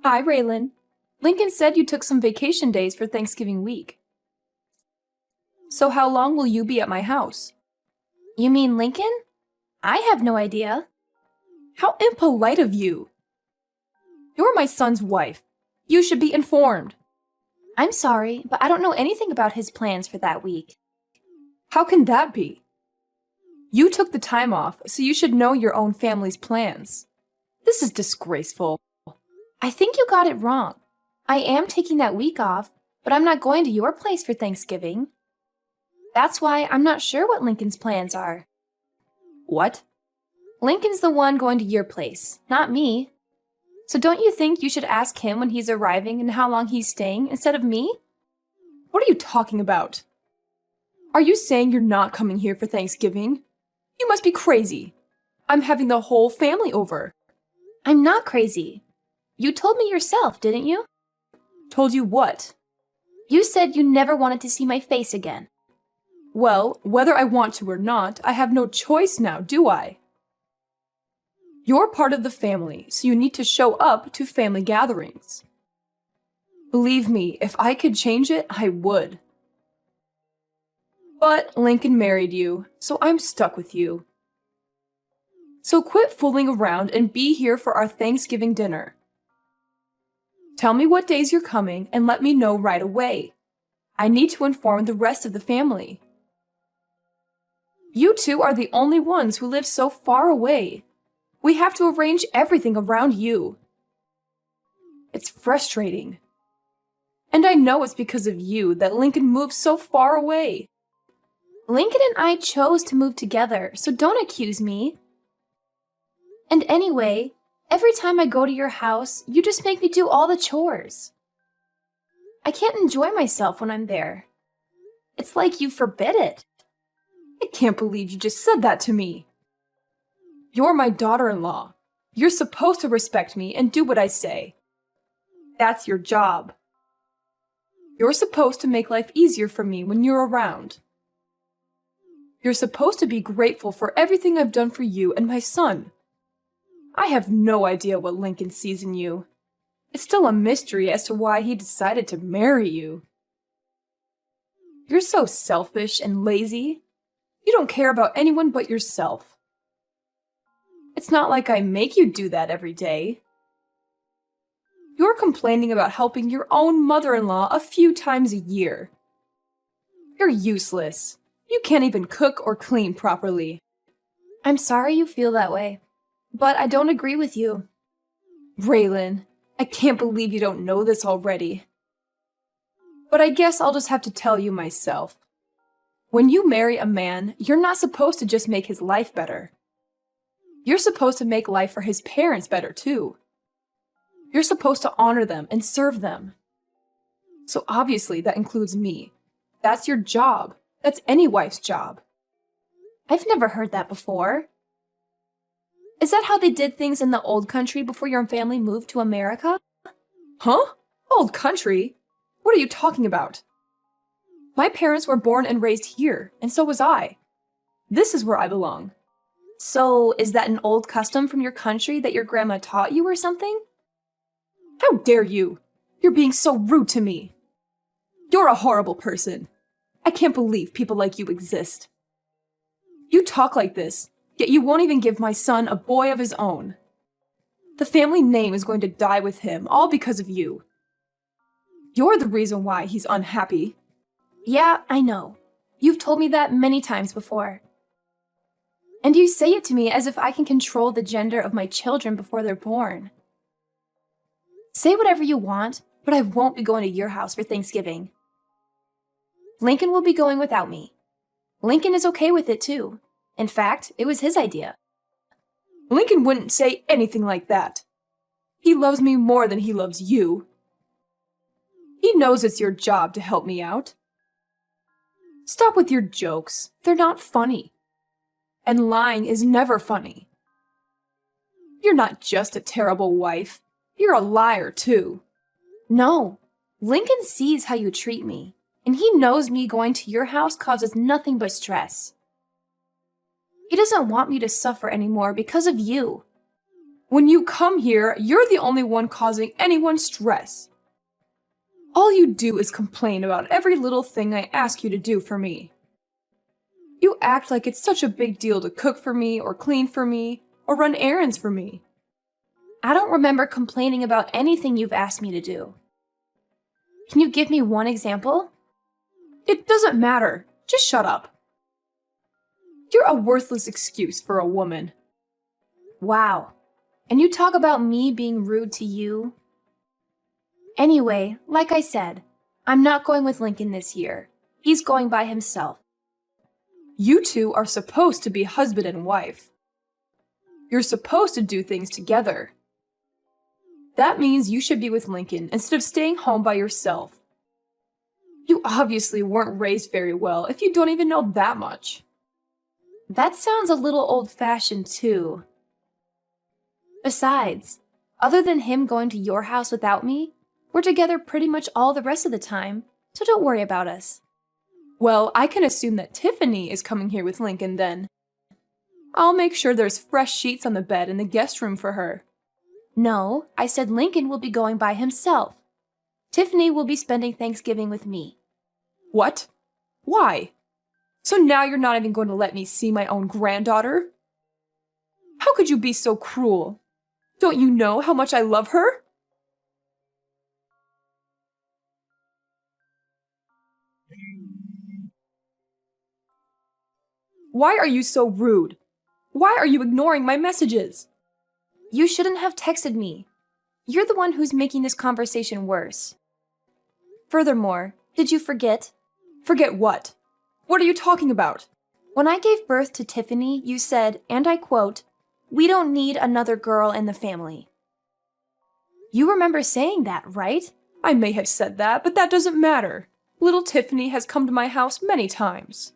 Hi, Raylan. Lincoln said you took some vacation days for Thanksgiving week. So how long will you be at my house? You mean Lincoln? I have no idea. How impolite of you! You're my son's wife. You should be informed. I'm sorry, but I don't know anything about his plans for that week. How can that be? You took the time off, so you should know your own family's plans. This is disgraceful. I think you got it wrong. I am taking that week off, but I'm not going to your place for Thanksgiving. That's why I'm not sure what Lincoln's plans are. What? Lincoln's the one going to your place, not me. So don't you think you should ask him when he's arriving and how long he's staying instead of me? What are you talking about? Are you saying you're not coming here for Thanksgiving? You must be crazy. I'm having the whole family over. I'm not crazy. You told me yourself, didn't you? Told you what? You said you never wanted to see my face again. Well, whether I want to or not, I have no choice now, do I? You're part of the family, so you need to show up to family gatherings. Believe me, if I could change it, I would. But Lincoln married you, so I'm stuck with you. So quit fooling around and be here for our Thanksgiving dinner. Tell me what days you're coming and let me know right away. I need to inform the rest of the family. You two are the only ones who live so far away. We have to arrange everything around you. It's frustrating. And I know it's because of you that Lincoln moved so far away. Lincoln and I chose to move together, so don't accuse me. And anyway, every time I go to your house, you just make me do all the chores. I can't enjoy myself when I'm there. It's like you forbid it. I can't believe you just said that to me. You're my daughter-in-law. You're supposed to respect me and do what I say. That's your job. You're supposed to make life easier for me when you're around. You're supposed to be grateful for everything I've done for you and my son. I have no idea what Lincoln sees in you. It's still a mystery as to why he decided to marry you. You're so selfish and lazy. You don't care about anyone but yourself. It's not like I make you do that every day. You're complaining about helping your own mother-in-law a few times a year. You're useless. You can't even cook or clean properly. I'm sorry you feel that way, but I don't agree with you. Raylan, I can't believe you don't know this already. But I guess I'll just have to tell you myself. When you marry a man, you're not supposed to just make his life better. You're supposed to make life for his parents better too. You're supposed to honor them and serve them. So obviously that includes me. That's your job. That's any wife's job. I've never heard that before. Is that how they did things in the old country before your family moved to America? Huh? Old country? What are you talking about? My parents were born and raised here, and so was I. This is where I belong. So, is that an old custom from your country that your grandma taught you or something? How dare you! You're being so rude to me. You're a horrible person. I can't believe people like you exist. You talk like this, yet you won't even give my son a boy of his own. The family name is going to die with him, all because of you. You're the reason why he's unhappy. Yeah, I know. You've told me that many times before. And you say it to me as if I can control the gender of my children before they're born. Say whatever you want, but I won't be going to your house for Thanksgiving. Lincoln will be going without me. Lincoln is okay with it too. In fact, it was his idea. Lincoln wouldn't say anything like that. He loves me more than he loves you. He knows it's your job to help me out. Stop with your jokes. They're not funny. And lying is never funny. You're not just a terrible wife. You're a liar, too. No, Lincoln sees how you treat me, and he knows me going to your house causes nothing but stress. He doesn't want me to suffer anymore because of you. When you come here, you're the only one causing anyone stress. All you do is complain about every little thing I ask you to do for me. You act like it's such a big deal to cook for me, or clean for me, or run errands for me. I don't remember complaining about anything you've asked me to do. Can you give me one example? It doesn't matter. Just shut up. You're a worthless excuse for a woman. Wow. And you talk about me being rude to you? Anyway, like I said, I'm not going with Lincoln this year. He's going by himself. You two are supposed to be husband and wife. You're supposed to do things together. That means you should be with Lincoln instead of staying home by yourself. You obviously weren't raised very well if you don't even know that much. That sounds a little old-fashioned too. Besides, other than him going to your house without me, we're together pretty much all the rest of the time, so don't worry about us. Well, I can assume that Tiffany is coming here with Lincoln then. I'll make sure there's fresh sheets on the bed in the guest room for her. No, I said Lincoln will be going by himself. Tiffany will be spending Thanksgiving with me. What? Why? So now you're not even going to let me see my own granddaughter? How could you be so cruel? Don't you know how much I love her? Why are you so rude? Why are you ignoring my messages? You shouldn't have texted me. You're the one who's making this conversation worse. Furthermore, did you forget? Forget what? What are you talking about? When I gave birth to Tiffany, you said, and I quote, "We don't need another girl in the family." You remember saying that, right? I may have said that, but that doesn't matter. Little Tiffany has come to my house many times.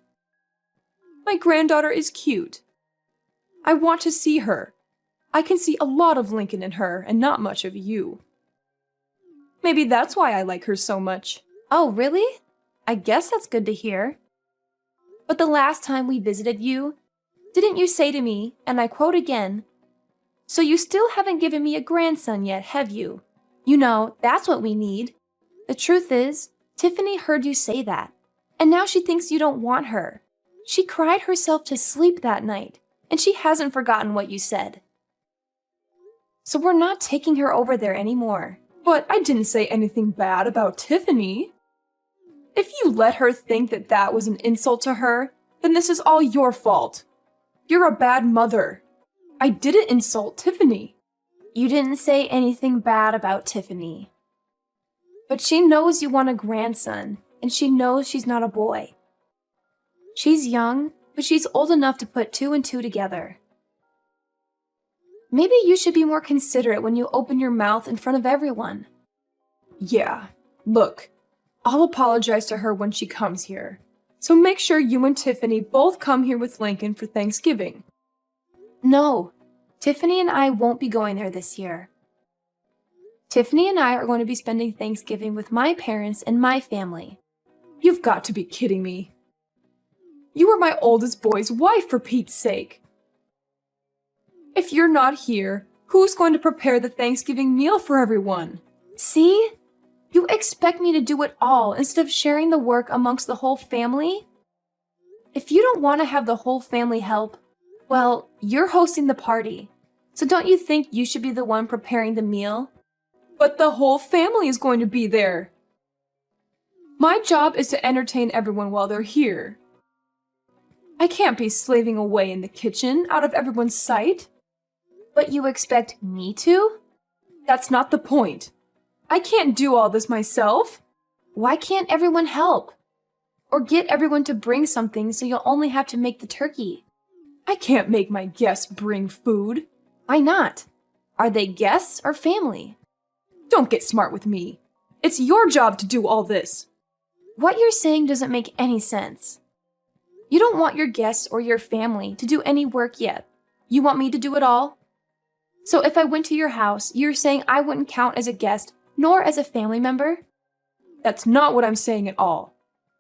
My granddaughter is cute. I want to see her. I can see a lot of Lincoln in her and not much of you. Maybe that's why I like her so much. Oh, really? I guess that's good to hear. But the last time we visited you, didn't you say to me, and I quote again, "So you still haven't given me a grandson yet, have you? You know, that's what we need." The truth is, Tiffany heard you say that, and now she thinks you don't want her. She cried herself to sleep that night, and she hasn't forgotten what you said. So we're not taking her over there anymore. But I didn't say anything bad about Tiffany. If you let her think that that was an insult to her, then this is all your fault. You're a bad mother. I didn't insult Tiffany. You didn't say anything bad about Tiffany. But she knows you want a grandson, and she knows she's not a boy. She's young, but she's old enough to put two and two together. Maybe you should be more considerate when you open your mouth in front of everyone. Yeah, look, I'll apologize to her when she comes here. So make sure you and Tiffany both come here with Lincoln for Thanksgiving. No, Tiffany and I won't be going there this year. Tiffany and I are going to be spending Thanksgiving with my parents and my family. You've got to be kidding me. You were my oldest boy's wife, for Pete's sake. If you're not here, who's going to prepare the Thanksgiving meal for everyone? See? You expect me to do it all instead of sharing the work amongst the whole family? If you don't want to have the whole family help, well, you're hosting the party. So don't you think you should be the one preparing the meal? But the whole family is going to be there. My job is to entertain everyone while they're here. I can't be slaving away in the kitchen out of everyone's sight. But you expect me to? That's not the point. I can't do all this myself. Why can't everyone help? Or get everyone to bring something so you'll only have to make the turkey? I can't make my guests bring food. Why not? Are they guests or family? Don't get smart with me. It's your job to do all this. What you're saying doesn't make any sense. You don't want your guests or your family to do any work yet. You want me to do it all? So if I went to your house, you're saying I wouldn't count as a guest nor as a family member? That's not what I'm saying at all.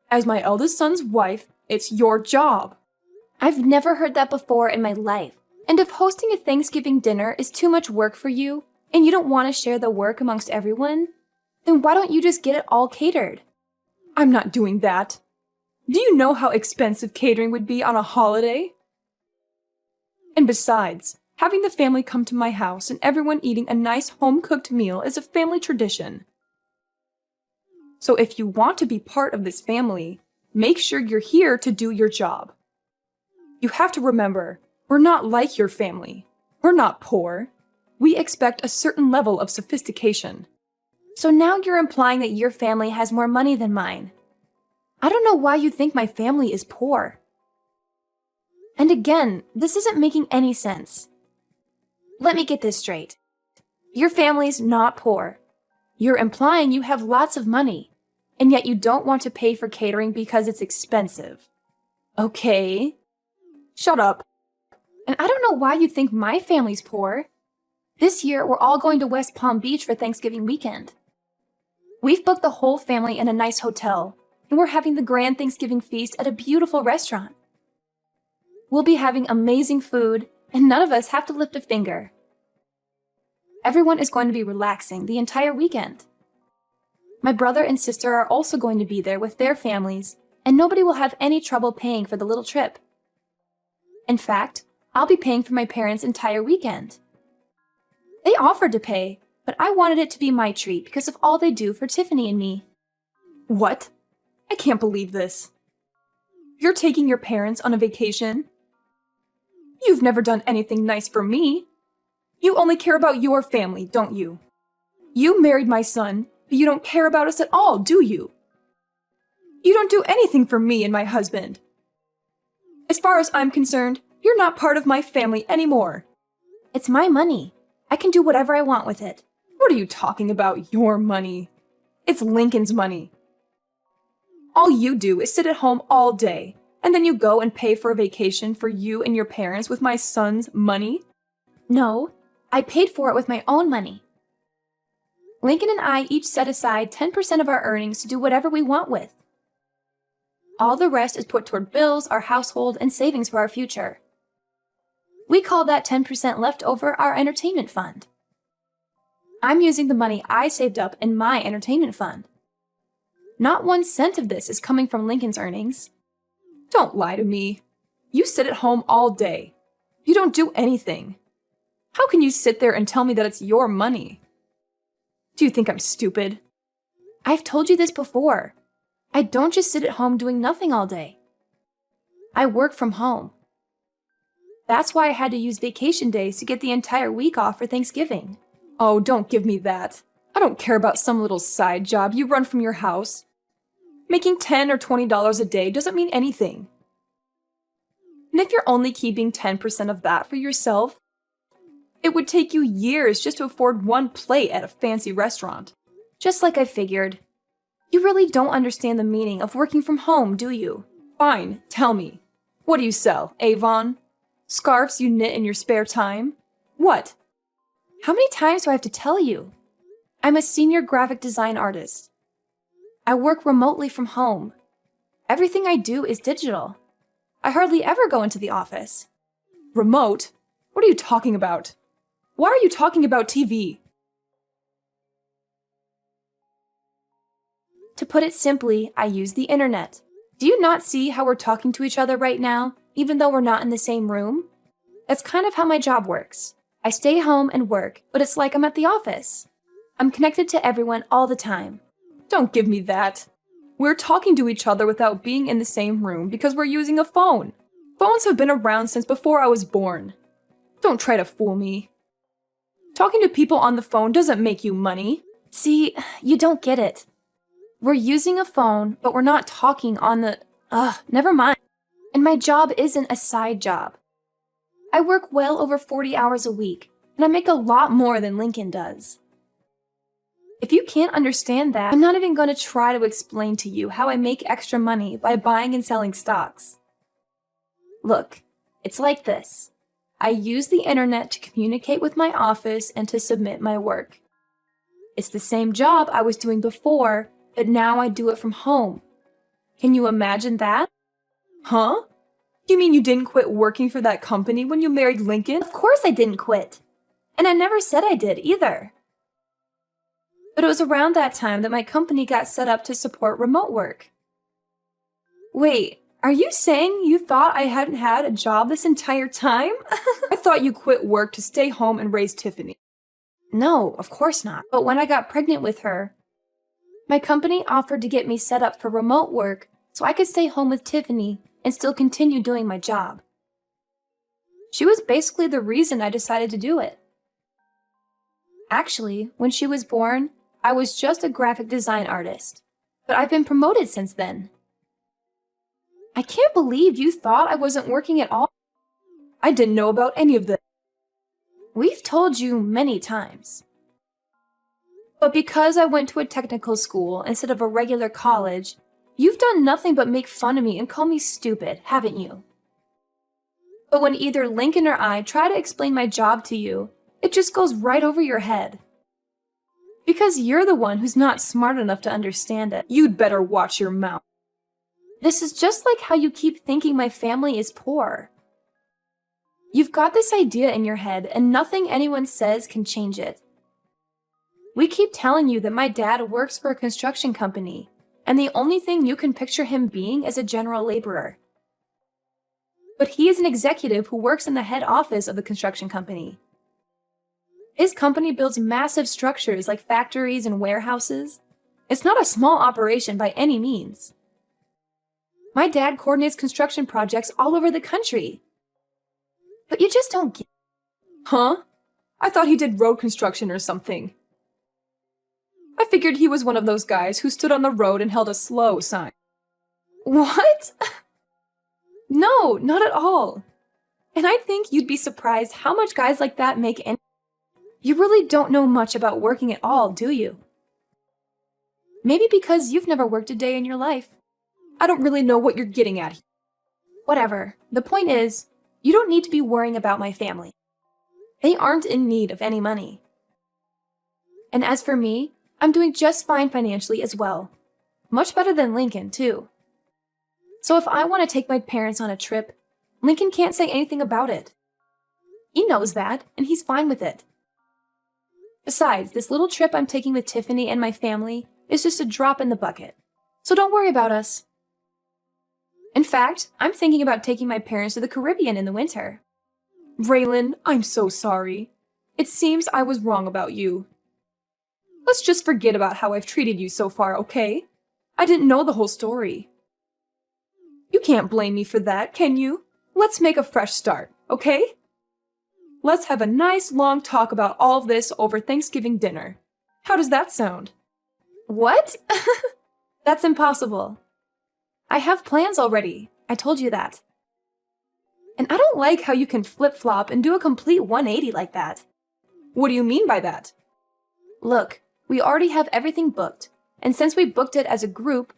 As my eldest son's wife, it's your job. I've never heard that before in my life, And if hosting a Thanksgiving dinner is too much work for you, and you don't want to share the work amongst everyone, then why don't you just get it all catered? I'm not doing that. Do you know how expensive catering would be on a holiday? And besides, having the family come to my house and everyone eating a nice home-cooked meal is a family tradition. So if you want to be part of this family, make sure you're here to do your job. You have to remember, we're not like your family. We're not poor. We expect a certain level of sophistication. So now you're implying that your family has more money than mine. I don't know why you think my family is poor. And again, this isn't making any sense. Let me get this straight. Your family's not poor. You're implying you have lots of money, and yet you don't want to pay for catering because it's expensive. Okay. Shut up. And I don't know why you think my family's poor. This year, we're all going to West Palm Beach for Thanksgiving weekend. We've booked the whole family in a nice hotel, and we're having the grand Thanksgiving feast at a beautiful restaurant. We'll be having amazing food, and none of us have to lift a finger. Everyone is going to be relaxing the entire weekend. My brother and sister are also going to be there with their families, and nobody will have any trouble paying for the little trip. In fact, I'll be paying for my parents' entire weekend. They offered to pay, but I wanted it to be my treat because of all they do for Tiffany and me. What? I can't believe this. You're taking your parents on a vacation? You've never done anything nice for me. You only care about your family, don't you? You married my son, but you don't care about us at all, do you? You don't do anything for me and my husband. As far as I'm concerned, you're not part of my family anymore. It's my money. I can do whatever I want with it. What are you talking about, your money? It's Lincoln's money. All you do is sit at home all day, and then you go and pay for a vacation for you and your parents with my son's money? No, I paid for it with my own money. Lincoln and I each set aside 10% of our earnings to do whatever we want with. All the rest is put toward bills, our household, and savings for our future. We call that 10% left over our entertainment fund. I'm using the money I saved up in my entertainment fund. Not 1 cent of this is coming from Lincoln's earnings. Don't lie to me. You sit at home all day. You don't do anything. How can you sit there and tell me that it's your money? Do you think I'm stupid? I've told you this before. I don't just sit at home doing nothing all day. I work from home. That's why I had to use vacation days to get the entire week off for Thanksgiving. Oh, don't give me that. I don't care about some little side job you run from your house. Making $10 or $20 a day doesn't mean anything. And if you're only keeping 10% of that for yourself, it would take you years just to afford one plate at a fancy restaurant. Just like I figured. You really don't understand the meaning of working from home, do you? Fine, tell me. What do you sell, Avon? Scarves you knit in your spare time? What? How many times do I have to tell you? I'm a senior graphic design artist. I work remotely from home. Everything I do is digital. I hardly ever go into the office. Remote? What are you talking about? Why are you talking about TV? To put it simply, I use the internet. Do you not see how we're talking to each other right now, even though we're not in the same room? That's kind of how my job works. I stay home and work, but it's like I'm at the office. I'm connected to everyone all the time. Don't give me that. We're talking to each other without being in the same room because we're using a phone. Phones have been around since before I was born. Don't try to fool me. Talking to people on the phone doesn't make you money. See, you don't get it. We're using a phone, but we're not talking on the... never mind. And my job isn't a side job. I work well over 40 hours a week, and I make a lot more than Lincoln does. If you can't understand that, I'm not even going to try to explain to you how I make extra money by buying and selling stocks. Look, it's like this. I use the internet to communicate with my office and to submit my work. It's the same job I was doing before, but now I do it from home. Can you imagine that? Huh? You mean you didn't quit working for that company when you married Lincoln? Of course I didn't quit. And I never said I did either. But it was around that time that my company got set up to support remote work. Wait, are you saying you thought I hadn't had a job this entire time? I thought you quit work to stay home and raise Tiffany. No, of course not. But when I got pregnant with her, my company offered to get me set up for remote work so I could stay home with Tiffany and still continue doing my job. She was basically the reason I decided to do it. Actually, when she was born, I was just a graphic design artist, but I've been promoted since then. I can't believe you thought I wasn't working at all. I didn't know about any of this. We've told you many times. But because I went to a technical school instead of a regular college, you've done nothing but make fun of me and call me stupid, haven't you? But when either Lincoln or I try to explain my job to you, it just goes right over your head. Because you're the one who's not smart enough to understand it. You'd better watch your mouth. This is just like how you keep thinking my family is poor. You've got this idea in your head and nothing anyone says can change it. We keep telling you that my dad works for a construction company, and the only thing you can picture him being is a general laborer. But he is an executive who works in the head office of the construction company. His company builds massive structures like factories and warehouses. It's not a small operation by any means. My dad coordinates construction projects all over the country. But you just don't get... Huh? I thought he did road construction or something. I figured he was one of those guys who stood on the road and held a slow sign. What? No, not at all. And I think you'd be surprised how much guys like that make any... You really don't know much about working at all, do you? Maybe because you've never worked a day in your life. I don't really know what you're getting at. Whatever. The point is, you don't need to be worrying about my family. They aren't in need of any money. And as for me, I'm doing just fine financially as well. Much better than Lincoln, too. So if I want to take my parents on a trip, Lincoln can't say anything about it. He knows that, and he's fine with it. Besides, this little trip I'm taking with Tiffany and my family is just a drop in the bucket. So don't worry about us. In fact, I'm thinking about taking my parents to the Caribbean in the winter. Raylan, I'm so sorry. It seems I was wrong about you. Let's just forget about how I've treated you so far, okay? I didn't know the whole story. You can't blame me for that, can you? Let's make a fresh start, okay? Let's have a nice long talk about all of this over Thanksgiving dinner. How does that sound? What? That's impossible. I have plans already. I told you that. And I don't like how you can flip-flop and do a complete 180 like that. What do you mean by that? Look, we already have everything booked, and since we booked it as a group,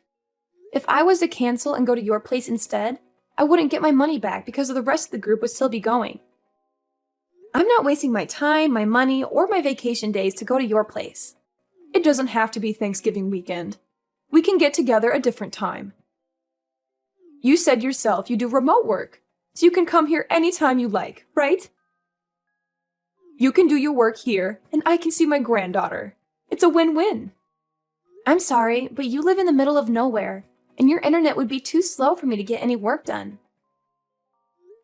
if I was to cancel and go to your place instead, I wouldn't get my money back because the rest of the group would still be going. I'm not wasting my time, my money, or my vacation days to go to your place. It doesn't have to be Thanksgiving weekend. We can get together a different time. You said yourself you do remote work, so you can come here anytime you like, right? You can do your work here, and I can see my granddaughter. It's a win-win. I'm sorry, but you live in the middle of nowhere, and your internet would be too slow for me to get any work done.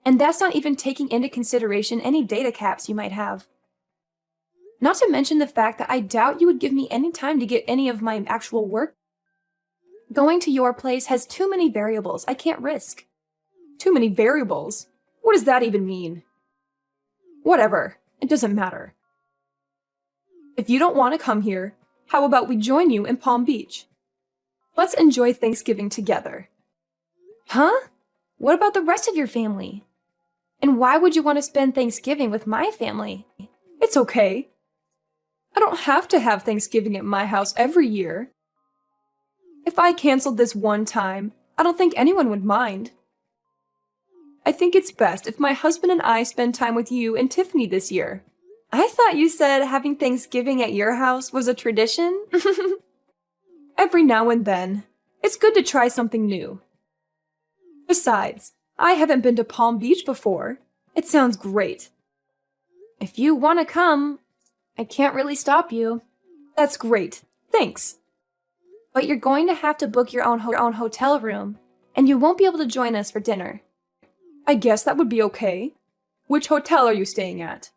And that's not even taking into consideration any data caps you might have. Not to mention the fact that I doubt you would give me any time to get any of my actual work. Going to your place has too many variables I can't risk. Too many variables? What does that even mean? Whatever, it doesn't matter. If you don't want to come here, how about we join you in Palm Beach? Let's enjoy Thanksgiving together. Huh? What about the rest of your family? And why would you want to spend Thanksgiving with my family? It's okay. I don't have to have Thanksgiving at my house every year. If I canceled this one time, I don't think anyone would mind. I think it's best if my husband and I spend time with you and Tiffany this year. I thought you said having Thanksgiving at your house was a tradition. Every now and then, it's good to try something new. Besides, I haven't been to Palm Beach before. It sounds great. If you want to come, I can't really stop you. That's great. Thanks. But you're going to have to book your own hotel room, and you won't be able to join us for dinner. I guess that would be okay. Which hotel are you staying at?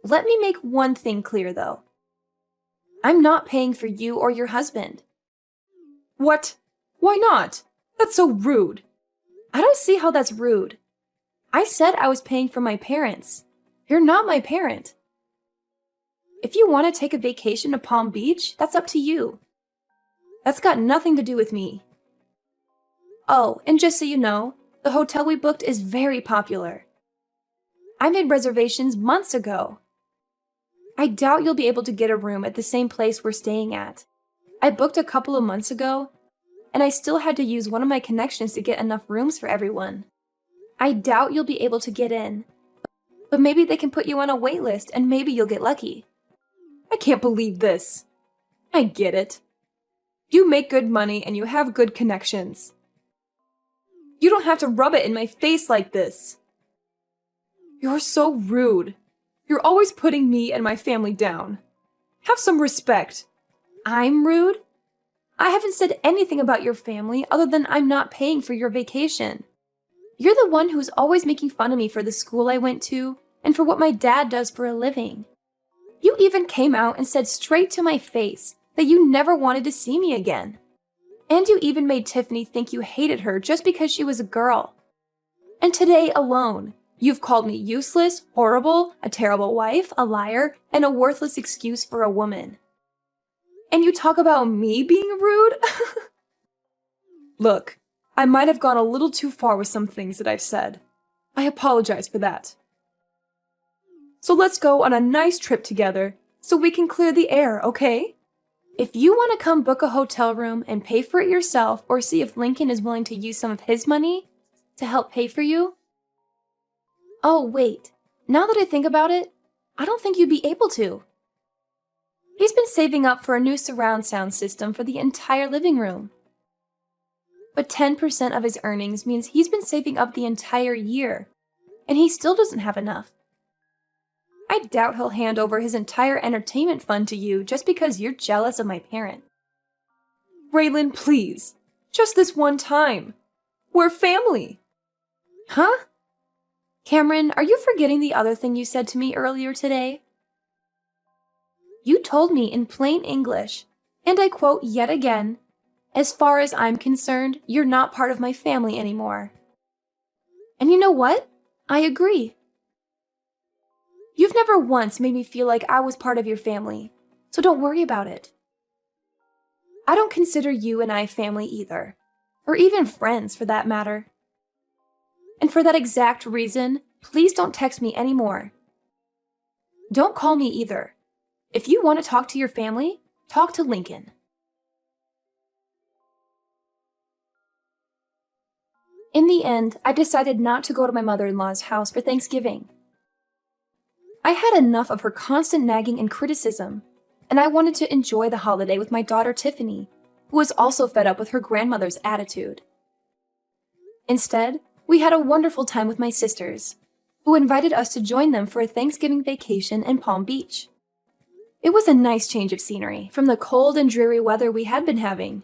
Let me make one thing clear, though. I'm not paying for you or your husband. What? Why not? That's so rude. I don't see how that's rude. I said I was paying for my parents. You're not my parent. If you want to take a vacation to Palm Beach, that's up to you. That's got nothing to do with me. Oh, and just so you know, the hotel we booked is very popular. I made reservations months ago. I doubt you'll be able to get a room at the same place we're staying at. I booked a couple of months ago, and I still had to use one of my connections to get enough rooms for everyone. I doubt you'll be able to get in, but maybe they can put you on a wait list and maybe you'll get lucky. I can't believe this. I get it. You make good money and you have good connections. You don't have to rub it in my face like this. You're so rude. You're always putting me and my family down. Have some respect. I'm rude? I haven't said anything about your family other than I'm not paying for your vacation. You're the one who's always making fun of me for the school I went to and for what my dad does for a living. You even came out and said straight to my face that you never wanted to see me again. And you even made Tiffany think you hated her just because she was a girl. And today alone, you've called me useless, horrible, a terrible wife, a liar, and a worthless excuse for a woman. And you talk about me being rude? Look, I might have gone a little too far with some things that I've said. I apologize for that. So let's go on a nice trip together so we can clear the air, okay? If you want to come book a hotel room and pay for it yourself or see if Lincoln is willing to use some of his money to help pay for you. Oh, wait. Now that I think about it, I don't think you'd be able to. He's been saving up for a new surround sound system for the entire living room. But 10% of his earnings means he's been saving up the entire year, and he still doesn't have enough. I doubt he'll hand over his entire entertainment fund to you just because you're jealous of my parent. Raylan, please. Just this one time. We're family. Huh? Cameron, are you forgetting the other thing you said to me earlier today? You told me in plain English, and I quote yet again, "As far as I'm concerned, you're not part of my family anymore." And you know what? I agree. You've never once made me feel like I was part of your family, so don't worry about it. I don't consider you and I family either, or even friends for that matter. And for that exact reason, please don't text me anymore. Don't call me either. If you want to talk to your family, talk to Lincoln. In the end, I decided not to go to my mother-in-law's house for Thanksgiving. I had enough of her constant nagging and criticism, and I wanted to enjoy the holiday with my daughter Tiffany, who was also fed up with her grandmother's attitude. Instead, we had a wonderful time with my sisters, who invited us to join them for a Thanksgiving vacation in Palm Beach. It was a nice change of scenery from the cold and dreary weather we had been having,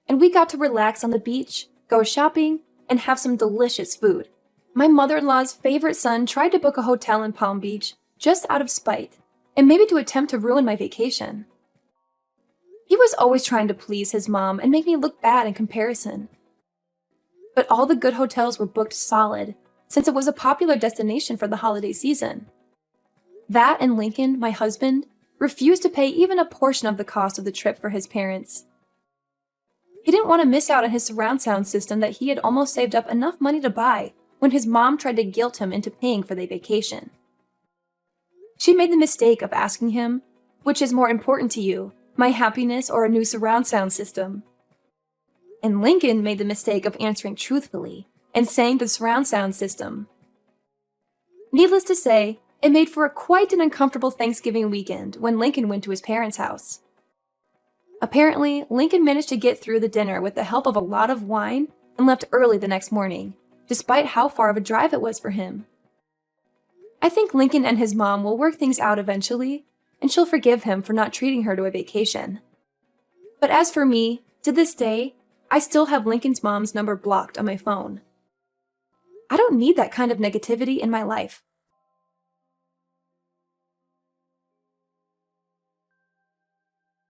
and we got to relax on the beach, go shopping, and have some delicious food. My mother-in-law's favorite son tried to book a hotel in Palm Beach just out of spite, and maybe to attempt to ruin my vacation. He was always trying to please his mom and make me look bad in comparison. But all the good hotels were booked solid, since it was a popular destination for the holiday season. That and Lincoln, my husband, refused to pay even a portion of the cost of the trip for his parents. He didn't want to miss out on his surround sound system that he had almost saved up enough money to buy when his mom tried to guilt him into paying for the vacation. She made the mistake of asking him, "Which is more important to you, my happiness or a new surround sound system?" And Lincoln made the mistake of answering truthfully and saying the surround sound system. Needless to say, it made for quite an uncomfortable Thanksgiving weekend when Lincoln went to his parents' house. Apparently, Lincoln managed to get through the dinner with the help of a lot of wine and left early the next morning, despite how far of a drive it was for him. I think Lincoln and his mom will work things out eventually, and she'll forgive him for not treating her to a vacation. But as for me, to this day, I still have Lincoln's mom's number blocked on my phone. I don't need that kind of negativity in my life.